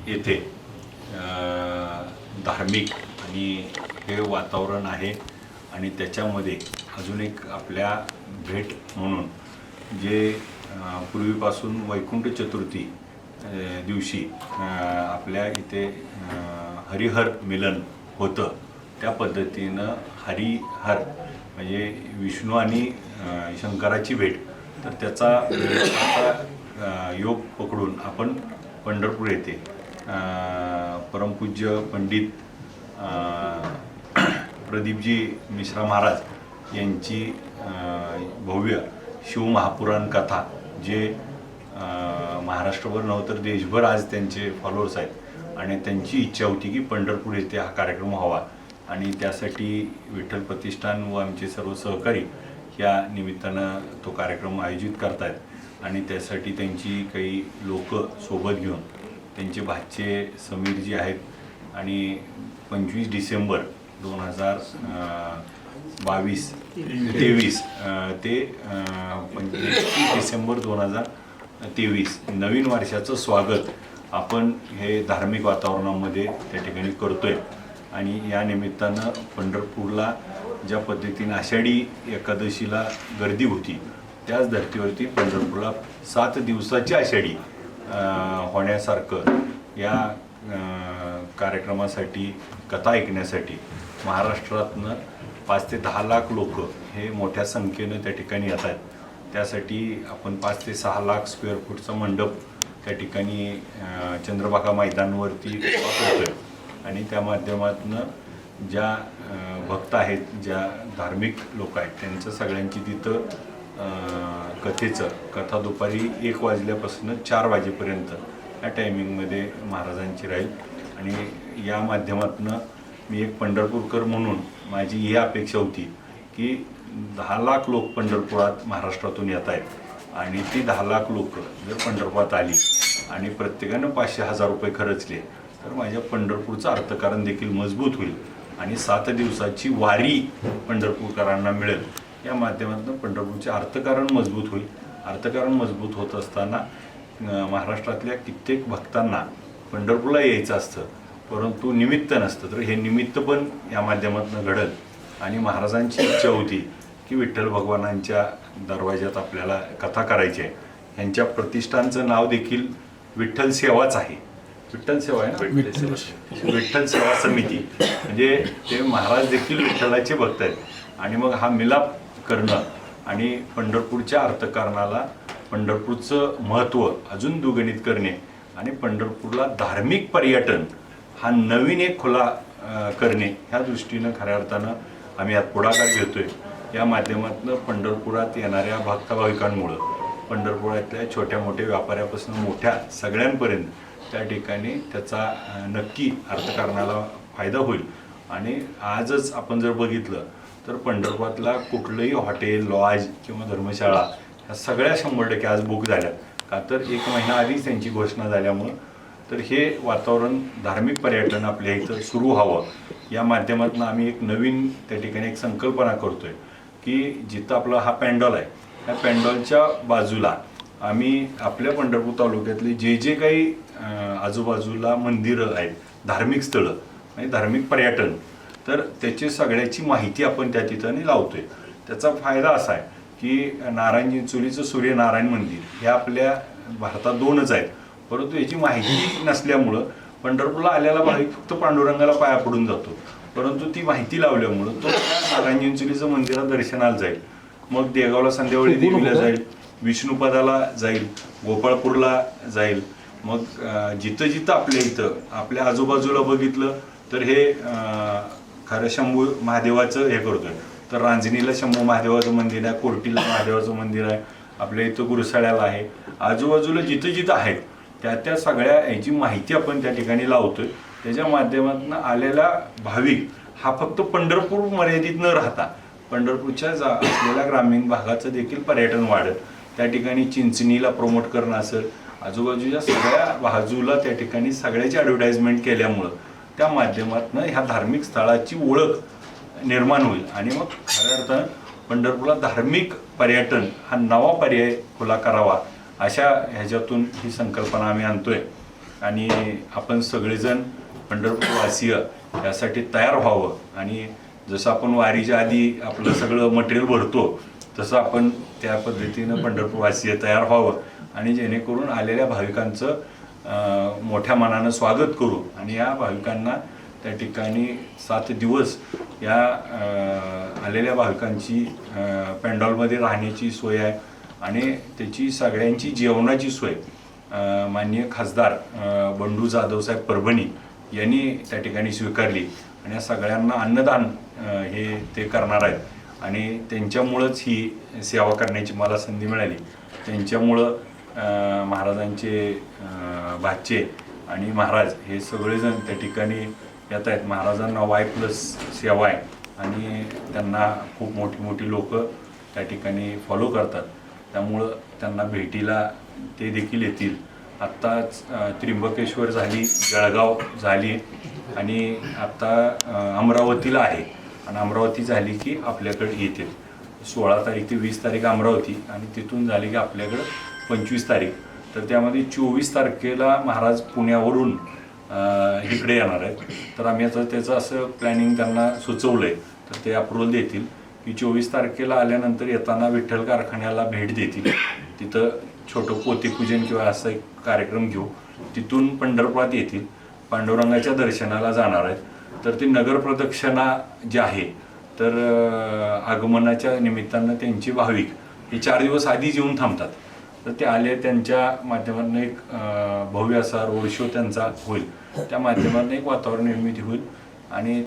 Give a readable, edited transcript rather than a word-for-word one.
येथे धार्मिक आणि हे वातावरण आहे आणि त्याच्यामध्ये अजून एक आपल्या भेट म्हणून जे पूर्वीपासून वैकुंठ चतुर्थी दिवशी आपल्या इथे हरिहर मिलन होतं, त्या पद्धतीनं हरिहर म्हणजे विष्णू आणि शंकराची भेट, तर त्याचा योग पकडून आपण पंढरपूर येथे परमपूज्य पंडित प्रदीपजी मिश्रा महाराज यांची भव्य शिवमहापुराण कथा, जे महाराष्ट्रभर नव्हे तर देशभर आज त्यांचे फॉलोअर्स आहेत आणि त्यांची इच्छा होती की पंढरपूर येथे हा कार्यक्रम व्हावा आणि त्यासाठी विठ्ठल प्रतिष्ठान व आमचे सर्व सहकारी या निमित्तानं तो कार्यक्रम आयोजित करतायत आणि त्यासाठी त्यांची काही लोक सोबत घेऊन त्यांचे भाचे समीरजी आहेत आणि 25 डिसेंबर 2023 ते 25 डिसेंबर 2023 नवीन वर्षाचं स्वागत आपण हे धार्मिक वातावरणामध्ये त्या ठिकाणी करतोय आणि या निमित्तानं पंढरपूरला ज्या पद्धतीने आषाढी एकादशीला गर्दी होती, त्याच धर्तीवरती पंढरपूरला 7 दिवसाची आषाढी होण्यासारखं या कार्यक्रमासाठी, कथा ऐकण्यासाठी महाराष्ट्रातनं 5 ते 10 लाख लोक हे मोठ्या संख्येनं त्या ठिकाणी येत आहेत. त्यासाठी आपण 5 ते 6 लाख स्क्वेअर फूटचा मंडप त्या ठिकाणी चंद्रभागा मैदानावरती करतोय आणि त्या माध्यमातून ज्या भक्त आहेत, ज्या धार्मिक लोक आहेत, त्यांचं सगळ्यांची तिथं कथा दुपारी 1 वाजल्यापासून 4 वाजेपर्यंत या टायमिंगमध्ये महाराजांची राहील आणि या माध्यमातून मी एक पंढरपूरकर म्हणून माझी ही अपेक्षा होती की 10 लाख लोक पंढरपुरात महाराष्ट्रातून येत आहेत आणि ती 10 लाख लोक जर पंढरपुरात आली आणि प्रत्येकानं 500,000 रुपये खर्चले तर माझ्या पंढरपूरचं अर्थकारण देखील मजबूत होईल आणि 7 दिवसाची वारी पंढरपूरकरांना मिळेल. या माध्यमातून पंढरपूरचे अर्थकारण मजबूत होईल. अर्थकारण मजबूत होत असताना महाराष्ट्रातल्या कित्येक भक्तांना पंढरपूरला यायचं असतं, परंतु निमित्त नसतं, तर हे निमित्त पण या माध्यमातून घडलं आणि महाराजांची इच्छा होती की विठ्ठल भगवानांच्या दरवाज्यात आपल्याला कथा करायची आहे. यांच्या प्रतिष्ठानचं नाव देखील विठ्ठल सेवाच आहे. विठ्ठल सेवा आहे ना, विठ्ठल सेवा समिती, म्हणजे ते महाराज देखील विठ्ठलाचे भक्त आहेत आणि मग हा मिलाप करणं आणि पंढरपूरच्या अर्थकारणाला पंढरपूरचं महत्त्व अजून दुगणित करणे आणि पंढरपूरला धार्मिक पर्यटन हा नवीन एक खुला करणे, ह्या दृष्टीनं खऱ्या अर्थानं आम्ही यात पुढाकार घेतोय. या माध्यमातून पंढरपुरात येणाऱ्या भक्तभाविकांमुळं पंढरपुरातल्या छोट्या मोठ्या व्यापाऱ्यापासून मोठ्या सगळ्यांपर्यंत त्या ठिकाणी त्याचा नक्की अर्थकारणाला फायदा होईल. आणि आजच आपण जर बघितलं तर पंढरपुरातला कुठलंही हॉटेल, लॉज किंवा धर्मशाळा ह्या सगळ्या 100% आज बुक झाल्यात. का तर 1 महिना आधीच त्यांची घोषणा झाल्यामुळं. तर हे वातावरण धार्मिक पर्यटन आपल्या इथं सुरू व्हावं या माध्यमातून आम्ही एक नवीन त्या ठिकाणी एक संकल्पना करतोय की जिथं आपला हा पॅन्डॉल आहे, त्या पॅन्डॉलच्या बाजूला आम्ही आपल्या पंढरपूर तालुक्यातले जे काही आजूबाजूला मंदिरं आहेत, धार्मिक स्थळं आणि धार्मिक पर्यटन, तर त्याची सगळ्याची माहिती आपण त्या ठिकाणी लावतोय. त्याचा फायदा असा आहे की नारायण चिंचोलीचं सूर्यनारायण मंदिर हे आपल्या भारतात 2च आहेत, परंतु याची माहिती नसल्यामुळं पंढरपूरला आलेला भाविक फक्त पांडुरंगाला पाया पडून जातो, परंतु ती माहिती लावल्यामुळं तो नारायण चिंचोलीचं मंदिरात दर्शनाला जाईल, मग देगावला संध्यावळी देवीला जाईल, विष्णुपदाला जाईल, गोपाळपूरला जाईल. मग जिथं जिथं आपल्या इथं आपल्या आजूबाजूला बघितलं तर हे खरं शंभू महादेवाचं हे करतोय. तर रांजणीला शंभू महादेवाचं मंदिर आहे, कोर्टीला महादेवाचं मंदिर आहे, आपल्या इथं गुरुसाळ्याला आहे. आजूबाजूला जिथं जिथं आहेत त्या सगळ्या याची माहिती आपण त्या ठिकाणी लावतोय. त्याच्या माध्यमातून आलेला भाविक हा फक्त पंढरपूर मर्यादित न राहता पंढरपूरच्या असलेल्या ग्रामीण भागाचं देखील पर्यटन वाढत, त्या ठिकाणी चिंचणीला प्रमोट करणं असेल, आजूबाजूच्या सगळ्या बाजूला त्या ठिकाणी सगळ्याची ॲडव्हर्टाइजमेंट केल्यामुळं त्या माध्यमातून ह्या धार्मिक स्थळाची ओळख निर्माण होईल आणि मग खऱ्या अर्थानं पंढरपूरला धार्मिक पर्यटन हा नवा पर्याय खुला करावा, अशा ह्याच्यातून ही संकल्पना आम्ही आणतोय. आणि आपण सगळेजण पंढरपूरवासीय यासाठी तयार व्हावं आणि जसं आपण वारीच्या आधी आपलं सगळं मटेरियल भरतो तसं आपण त्या पद्धतीनं पंढरपूरवासीय तयार व्हावं आणि जेणेकरून आलेल्या भाविकांचं मोठ्या मनानं स्वागत करू आणि या भाविकांना त्या ठिकाणी 7 दिवस या आलेल्या भाविकांची पेंडॉलमध्ये राहण्याची सोय आहे आणि त्याची सगळ्यांची जेवणाची सोय माननीय खासदार बंडू जाधवसाहेब परभणी यांनी त्या ठिकाणी स्वीकारली आणि या सगळ्यांना अन्नदान हे ते करणार आहेत आणि त्यांच्यामुळंच ही सेवा करण्याची मला संधी मिळाली. त्यांच्यामुळं महाराजांचे भाचे आणि महाराज हे सगळेजण त्या ठिकाणी येत आहेत. महाराजांना Y+ सेवा आहे आणि त्यांना खूप मोठी मोठी लोक त्या ठिकाणी फॉलो करतात, त्यामुळं त्यांना भेटीला ते देखील येतील. आत्ताच त्र्यंबकेश्वर झाली, जळगाव झाली आणि आत्ता अमरावतीला आहे आणि अमरावती झाली की आपल्याकडे येतील. 16 तारीख ते 20 तारीख अमरावती आणि तिथून झाली की आपल्याकडं 25 तारीख. तर त्यामध्ये 24 तारखेला महाराज पुण्यावरून इकडे येणार आहेत. तर आम्ही आता त्याचं असं प्लॅनिंग त्यांना सुचवलं आहे, तर ते अप्रूव्हल देतील की 24 तारखेला आल्यानंतर येताना विठ्ठल कारखान्याला भेट देतील. तिथं छोटं पोतेपूजन किंवा असा एक कार्यक्रम घेऊ. तिथून पंढरपुरात येतील, पांडुरंगाच्या दर्शनाला जाणार आहेत. तर ती नगर प्रदक्षिणा जी आहे तर आगमनाच्या निमित्तानं त्यांचे भाविक हे 4 दिवस आधीच येऊन थांबतात. तर ते आले त्यांच्या माध्यमातून एक भव्य असा रोड शो त्यांचा होईल, त्या माध्यमातून एक वातावरण निर्मिती होईल आणि